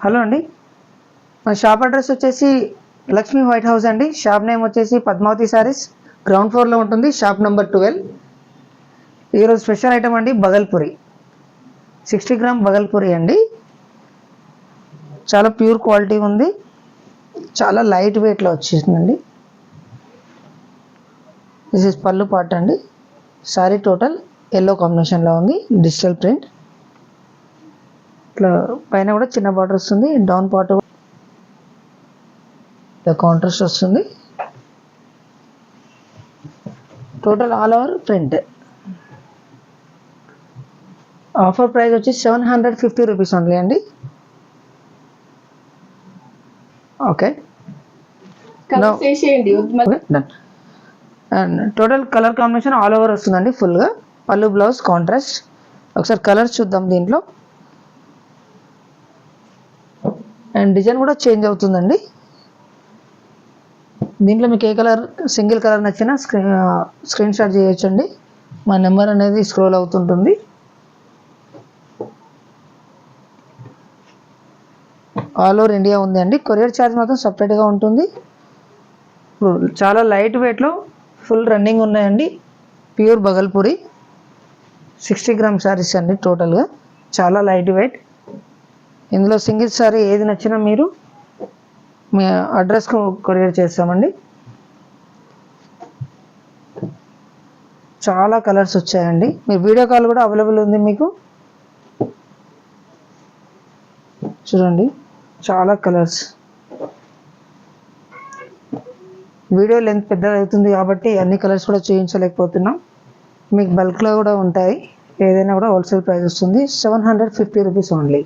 Hello అండి, మా shop address వచ్చేసి లక్ష్మీ వైట్ హౌస్ అండి. షాప్ నేమ్ వచ్చేసి పద్మావతి సారీస్, గ్రౌండ్ ఫ్లోర్లో ఉంటుంది, షాప్ నెంబర్ 12. ఈరోజు స్పెషల్ ఐటమ్ అండి బగల్పూరి, 60 గ్రామ్ బగల్పూరి అండి. చాలా ప్యూర్ క్వాలిటీ ఉంది, చాలా లైట్ వెయిట్లో వచ్చేసిందండి. దిస్ ఇస్ పళ్ళు పార్ట్ అండి. సారీ టోటల్ ఎల్లో కాంబినేషన్లో ఉంది, డిజిటల్ ప్రింట్. ఇట్లా పైన కూడా చిన్న బార్డర్ వస్తుంది, డౌన్ పార్ట్ కాంట్రాస్ట్ వస్తుంది. Total all over print. Offer price వచ్చి 750 రూపీస్ ఓన్లీ అండి. Okay, and total colour combination all over వస్తుందండి ఫుల్గా. పళ్ళు బ్లౌజ్ కాంట్రాస్ట్. ఒకసారి కలర్స్ చూద్దాం దీంట్లో. అండ్ డిజైన్ కూడా చేంజ్ అవుతుందండి. దీంట్లో మీకు ఏ కలర్, సింగిల్ కలర్ నచ్చినా స్క్రీన్ షాట్ చేయొచ్చండి. మా నెంబర్ అనేది స్క్రోల్ అవుతుంటుంది. ఆల్ ఓవర్ ఇండియా ఉంది అండి. కొరియర్ ఛార్జ్ మాత్రం సపరేట్గా ఉంటుంది. ఇప్పుడు చాలా లైట్ వెయిట్లో ఫుల్ రన్నింగ్ ఉన్నాయండి. ప్యూర్ బగల్పూరి 60 గ్రామ్ శారీస్ అండి. టోటల్గా చాలా లైట్ వెయిట్. ఇందులో సింగిల్ సారీ ఏది నచ్చినా మీరు మీ అడ్రస్కు కొరియర్ చేస్తామండి. చాలా కలర్స్ వచ్చాయండి. మీరు వీడియో కాల్ కూడా అవైలబుల్ ఉంది మీకు. చూడండి, చాలా కలర్స్. వీడియో లెంత్ పెద్దగా అవుతుంది కాబట్టి అన్ని కలర్స్ కూడా చూపించలేకపోతున్నాం. మీకు బల్క్లో కూడా ఉంటాయి, ఏదైనా కూడా హోల్సేల్ ప్రైస్ వస్తుంది. 750 రూపీస్ ఓన్లీ.